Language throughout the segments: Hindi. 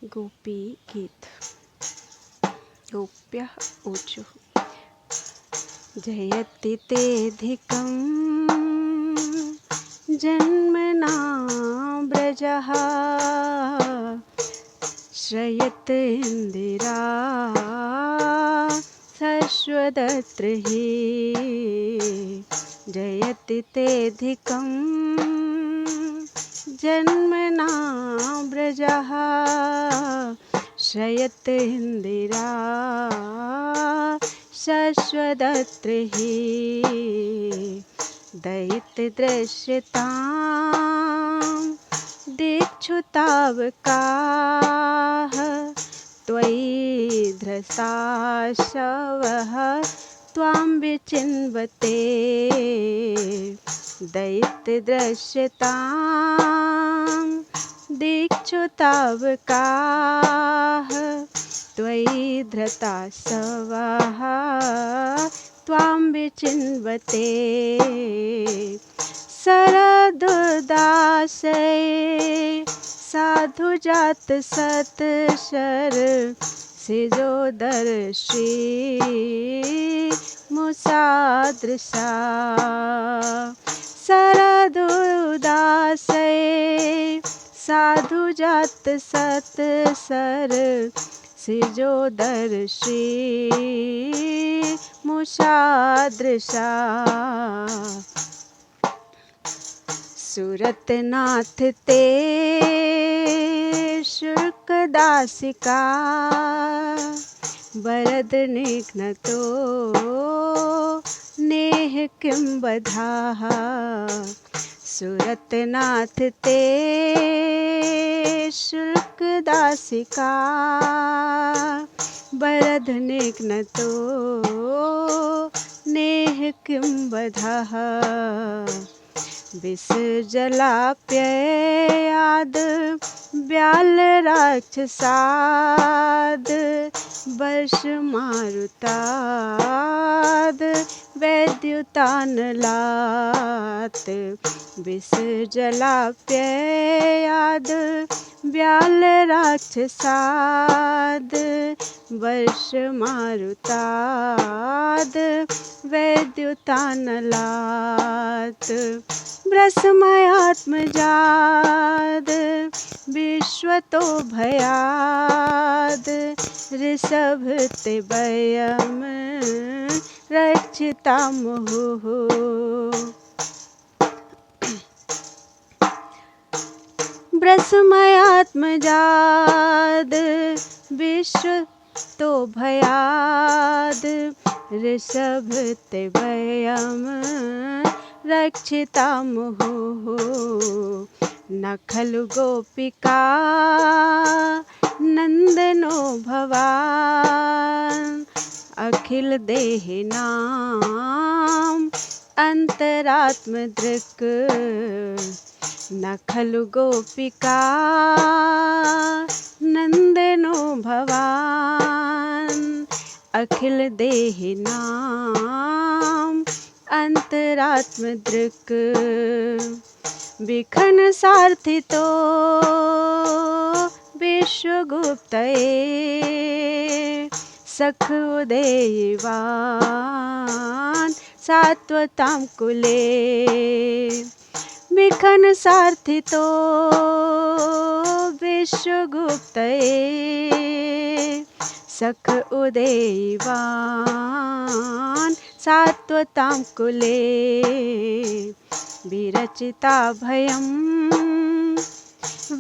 गोपी गीत। गोप्यः ऊचुः जयति तेऽधिकं जन्मना व्रजः श्रयत इन्दिरा शश्वदत्र हि जयति तेऽधिकं जन्मना व्रजः श्रयत इन्दिरा शश्वदत्र हि दयितदृश्यतां दीक्षुतावकाः त्वयि धृताशवः त्वां विचिन्वते दयितदृश्यतां दीक्षुतावकाः त्वयि धृताशवः त्वां विचिन्वते शरदुदासे साधुजात सत्शर सिजोदर्शी मुसादृशा शरदुदासे साधुजात सत्सर सिजोदर्शी मुसादृशा सुरतनाथ ते शुक्दासिका वरद निघ्नतो नेह किं बधाः सुरतनाथ ते शुक्दासिका वरद निघ्नतो नेह किं बधाः विसजलाप्ययाद व्याल राक्षसाद वर्ष मारुताद वैद्युतानलात् विसजलाप्ययाद व्याल राक्षसाद वर्ष मारुताद वैद्युतानलात् ब्रह्मयात्मजाद विश्वतो भयाद ऋषभ ते वयं रक्षिता मुहुः ब्रह्मयात्मजाद विश्वतो भयाद ऋषभ ते वयं रक्षिता मुहुः न खलु गोपिका नन्दनो भवान् अखिल देहिनां अंतरात्मदृक् न खलु गोपिका नन्दनो भवान् अखिल देहिनां अंतरात्मदृक् विखन सार्थितो विश्वगुप्तये सख उदयवान् सात्वतां कुले विखन सार्थितो विश्वगुप्तये सख उदयवान् सात्वतां कुले विरचिता भयं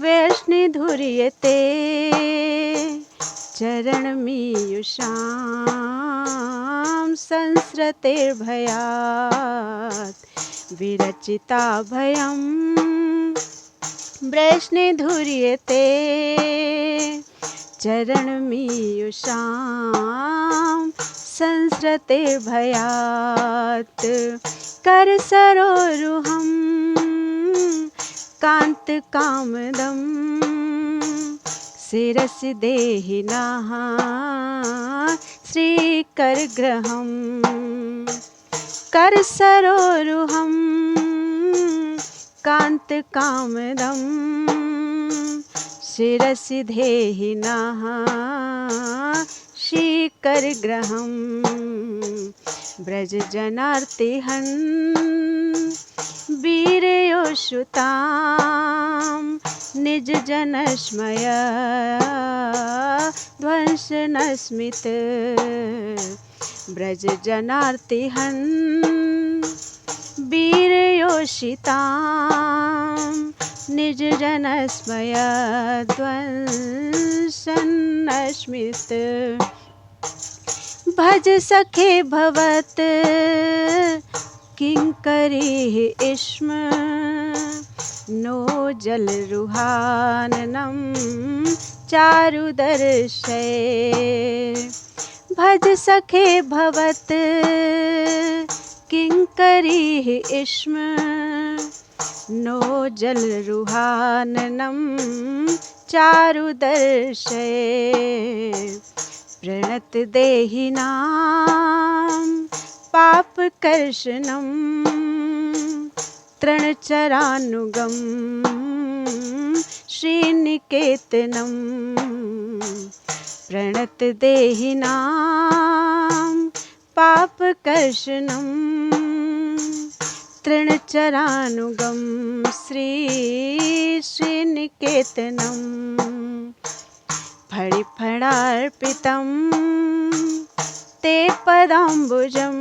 वैष्णिधुर्यते चरणमीयुषां संसृतेर्भयात् विरचिता भयं वैष्णिधुर्यते चरणमीयुषां संसृतेर्भयात् करसरोरुहं कान्तकामदं शिरसि देहिनः श्रीकरग्रहं करसरोरुहं कान्तकामदं चिरसिधेहिनः शीकरग्रहं व्रजजनार्तिहन् वीरयोषुतां निजजनस्मय ध्वंसनस्मित व्रजजनार्तिहन् वीरयोषितां निजजनस्मय ध्वंसनस्मित भज सखे भवत किंकरीः इष्म नो जलरुहाननं चारुदर्शे भज सखे भवत किंकरीः इष्म नो जलरुहाननं चारुदर्शे प्रणतदेहिनां पापकर्षणं तृणचरानुगं श्रीनिकेतनं प्रणतदेहिनां पापकर्षणं तृणचरानुगं श्रीनिकेतनं फणिफणार्पितं ते पदाम्बुजं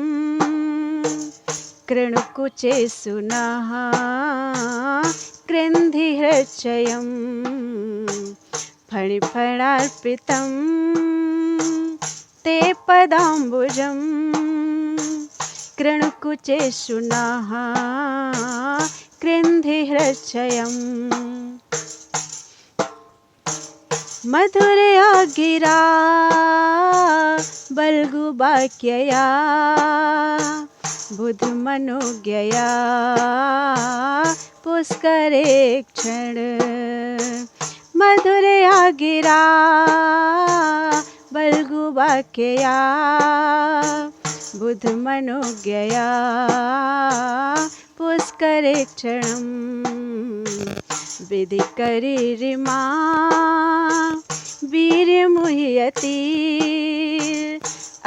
कृणुकुचे सुनः कृन्धिहृच्छयं फणिफणार्पितं ते पदाम्बुजं कृणुकुचे सुनः कृन्धिहृच्छयम् मधुरया गिरा बल्गुबाक्यया बुधमनुज्ञया पुष्करे क्षण मधुरया गिरा बल्गुबाक्यया बुधमनुज्ञया पुष्करे क्षणं विधिकरीरिमा वीर्यमुह्यति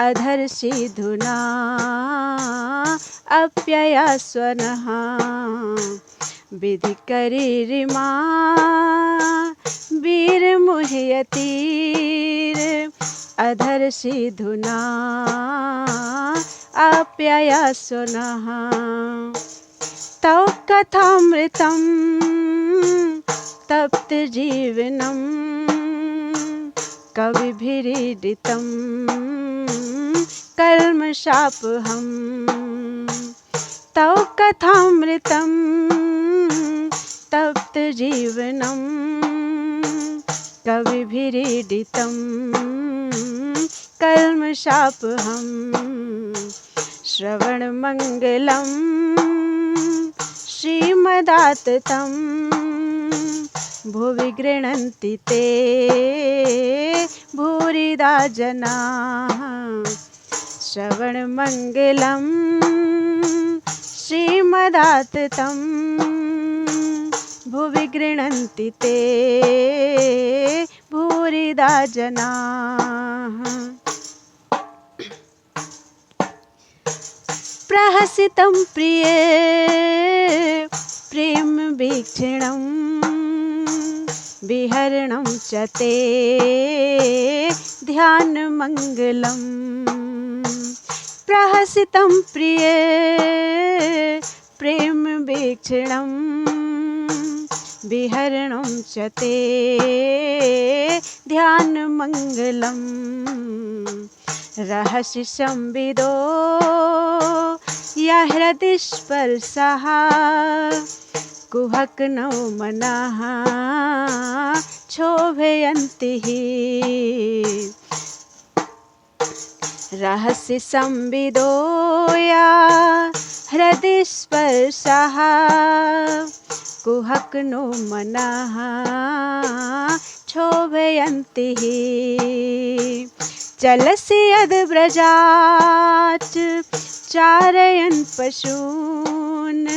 अधर्षिधुना अप्ययास्वनः विधिकरीरिमा वीर्यमुह्यति अधर्षिधुना अप्ययास्वनः तौ कथामृतं तप्तजीवनं कविभिरीडितं कल्मषापहं तौ कथामृतं तप्तजीवनं कविभिरीडितं कल्मषापहं श्रवणमङ्गलं श्रीमदाततं भुवि गृह्णन्ति ते भूरिदा जनाः श्रवणमङ्गलं श्रीमदाततं भुवि गृह्णन्ति ते भूरिदा जनाः प्रहसितं प्रिय प्रेम वीक्षणं विहरणं च ते ध्यानमङ्गलं प्रहसितं प्रिय प्रेम वीक्षणं विहरणं च ते ध्यानमङ्गलं रहस्य संविदो या हृदि स्पर्शः कुहक नो मनः क्षोभयन्ति रहस्य संविदो या हृदि स्पर्शः कुहक नो मनः क्षोभयन्ति चलसि यद्व्रजाच् चारयन् पशून्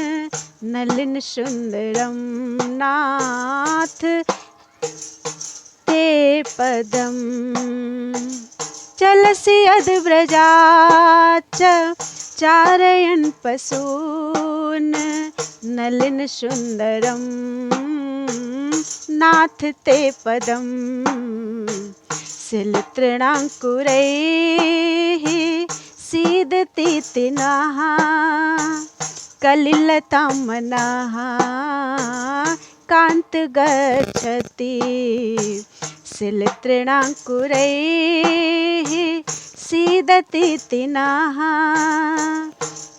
नलिन सुन्दरं नाथ पदम् चलसि यद्व्रजाच्च चारयन् पशून् नलिन सुन्दरं नाथ ते पदम् शिलतृणाङ्कुरैः सीदतीति नः कलिलतां मनः कान्त गच्छति शिलतृणाङ्कुरैः सीदतीति नः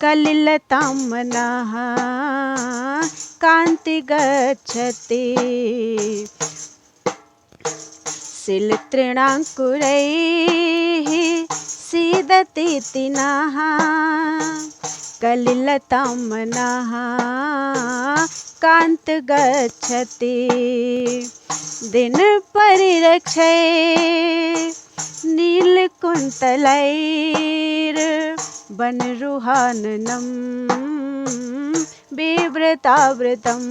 कलिलतां मनः कान्ति गच्छति शिलतृणाङ्कुरैः सीदतीति नः कलिलतां मनः कान्त गच्छति दिनपरिरक्षे नीलकुन्तलैर्वनरुहाननं बिभ्रतावृतं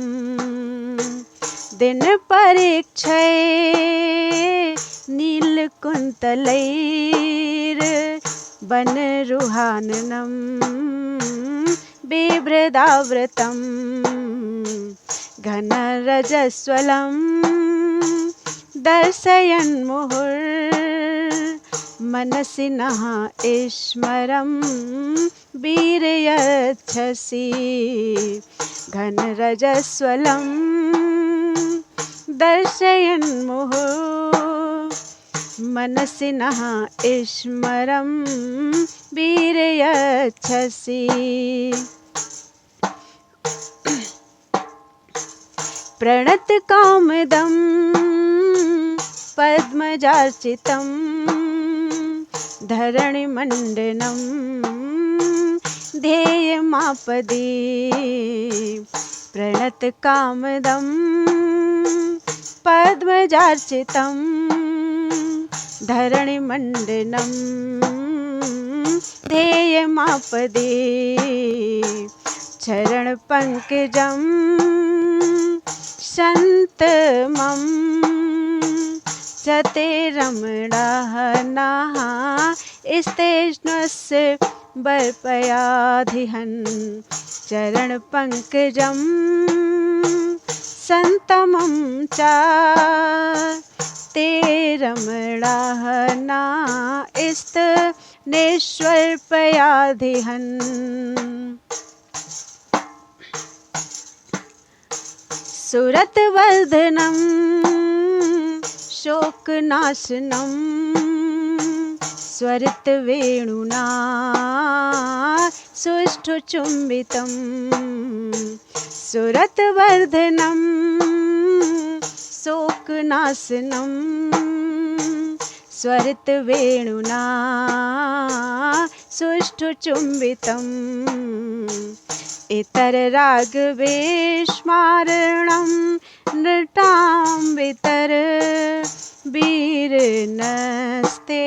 दिनपरीक्षे नीलकुन्तलैर्वनरुहाननं बिभ्रतावृतं घनरजस्वलं दर्शयन् मुहुर्मनसि नः ईश्वरं वीरयच्छसि घनरजस्वलं दर्शयन् मुहुर्मनसि नः ईश्वरं वीरयच्छसि प्रणतकामदं पद्मजार्चितं धरणिमण्डनं ध्येयमापदि प्रणतकामदं पद्मजार्चितं धरणिमण्डनं ध्येयमापदि चरणपङ्कजं शन्तमं च ते रमणाः नः स्तेष्णस्य बर्पयाधिहन् चरणपङ्कजं शन्तमं च ते रमणाः नास्तेष्वर्पयाधिहन् सुरतवर्धनं शोकनाशनं स्वरितवेणुना सुष्ठुचुम्बितं सुरतवर्धनं शोकनाशनं स्वरितवेणुना सुष्ठुचुम्बितम् इतररागवेश्मारणं नृटाम्बितर वीरनस्ते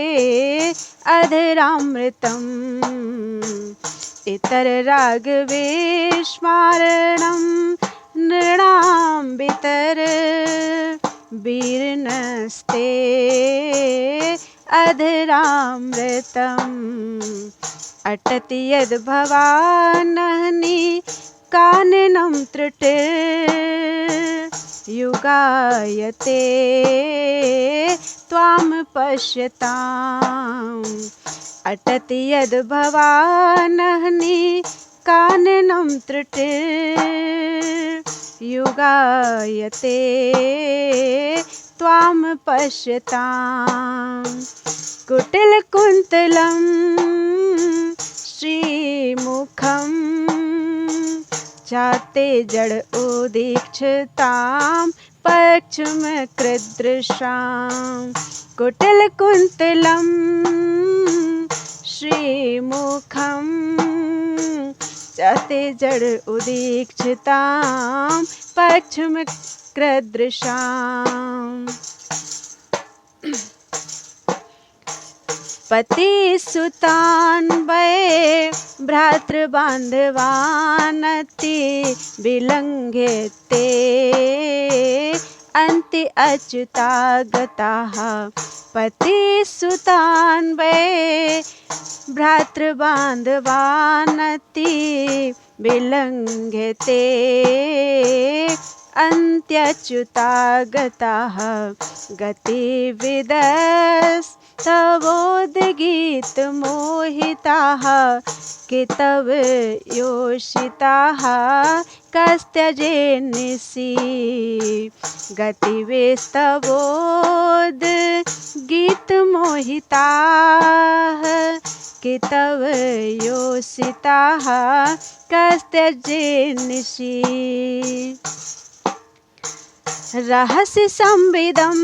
अधरामृतम् इतररागवेश्मारणं नृणाम्बितर वीरनस्ते अधरामृतम् अटति यद्भवानहनि काननं त्रुटिर्युगायते त्वां पश्यताम् अटति यद्भवानहनि काननं त्रुटिर्युगायते त्वां पश्यताम् कुटिलकुन्तलं श्रीमुखं चाते जड उदीक्षतां पक्षमकृदृशां कुटिलकुन्तलं श्रीमुखं चाते जड उदीक्षतां पक्षमकृदृशाम् पतिसुतान् वै भ्रातृबान्धवानति विलङ्घ्यते अन्ते अच्युतागताः पतिसुतान्वये भ्रातृबान्धवानति विलङ्घ्यते अन्त्यच्युतागताः गतिविदस्तवोद्गीतमोहिताः कितव योषिताः कस्त्यजेन्निसि गतिवेस्तवोद्गीतमोहिताः कितव योषिताः कस्त्यजेन्निसि रहसि संविदं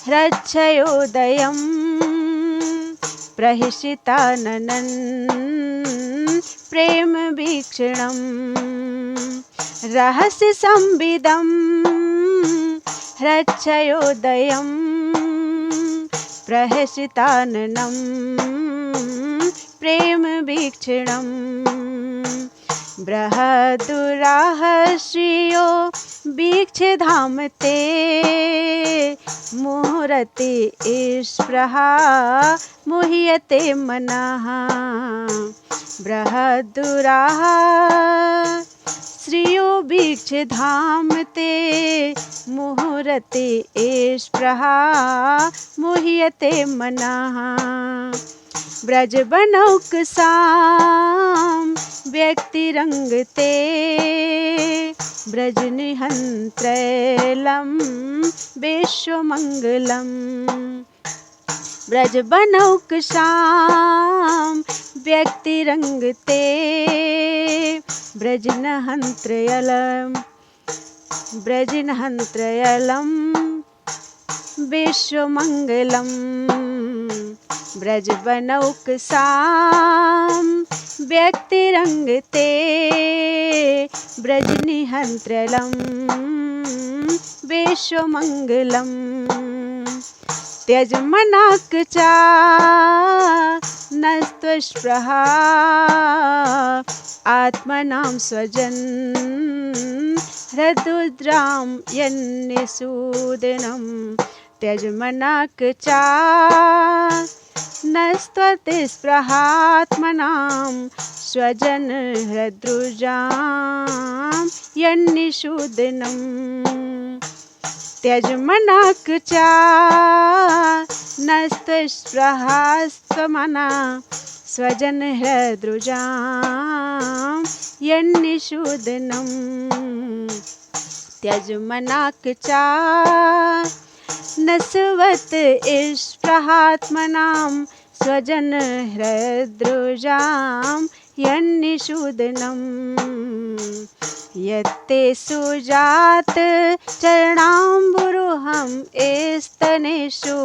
हृच्छयोदयं प्रहिषिताननन् प्रेम वीक्षणं रहसि संविदं हृच्छयोदयं प्रहसिताननं प्रेम वीक्षणं बृहदुराहश्रियो वीक्षधाम ते मुहूर्ते स्पृहा मुह्यते मनः बृहदुराः श्रियो वीक्षधाम ते मुहूर्ते स्पृहा मुह्यते मनः ब्रजबनौकसां व्यक्तिरङ्गते ब्रजनिहन्त्रैलं विश्वमङ्गलं ब्रजबनौकसां व्यक्तिरङ्गते ब्रजनिहन्त्रयलं विश्वमङ्गलं ब्रजबनौकसां व्यक्तिरङ्गते ब्रजनिहन्त्रलं विश्वमङ्गलं त्यजमनाकचा नस्त्वस्पृहा आत्मनां स्वजन् हृदुद्रां यन्निसूदनं त्यजमनाकचा नस्त्वस्पृहात्मनां स्वजन हृद्रुजां यन्निषूदनं त्यजमनाकचा नस्त्वस्पृहास्त्वमना स्वजन हृद्रुजां यन्निषूदनं त्यजमनाकचा नस्वत स्पृहात्मनां स्वजन हृद्रुजां यन्निषूदनं यत्ते सुजात चरणाम्बुरुहं स्तनेषु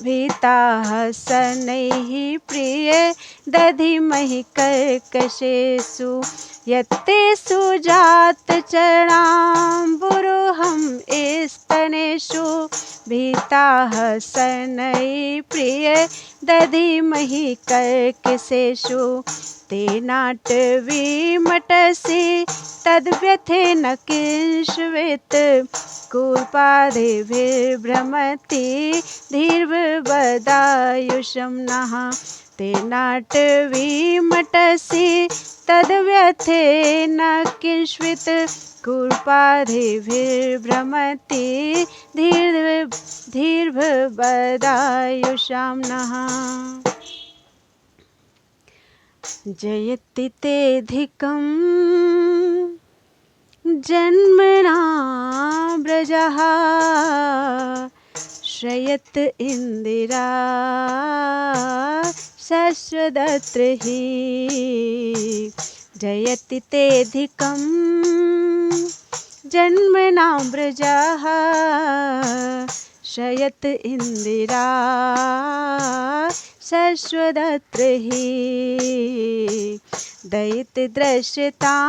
भीताः शनैः प्रिय दधिमहि कर्कशेषु यत्ते सुजात चरणाम्बुरुहं स्तनेषु भीताः शनैः प्रिय दधिमहि कर्कशेषु ते नाटवीमटसि तद्व्यथेन किंश्वेत कूर्पादेभिर्भ्रमति धीर्वदायुषं नः ते नाटवीमटसि तद्व्यथेन किंश्वित कूर्पादेभिर्भ्रमति धीर्वदायुषं नः जयति तेऽधिकं जन्मना व्रजः श्रयत इंदिरा शश्वदत्र हि जयति तेऽधिकं जन्मना व्रजः श्रयत इंदिरा शश्वदत्र हि दयितदृश्यतां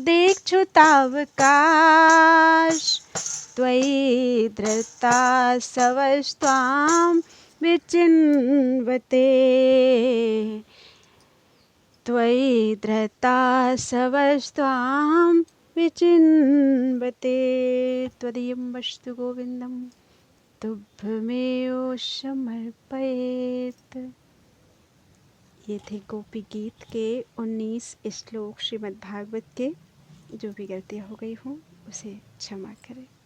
दीक्षुतावकाश त्वयि धृता सवस्त्वां विचिन्वते त्वयि धृता सवस्त्वां विचिन्वते त्वदीयं वस्तु गोविन्दं तुभ्यमेव समर्पयेत्। ये थे गोपी गीत के 19 श्लोक श्रीमद् भागवत के। जो भी गलतियाँ हो गई हों उसे क्षमा करें।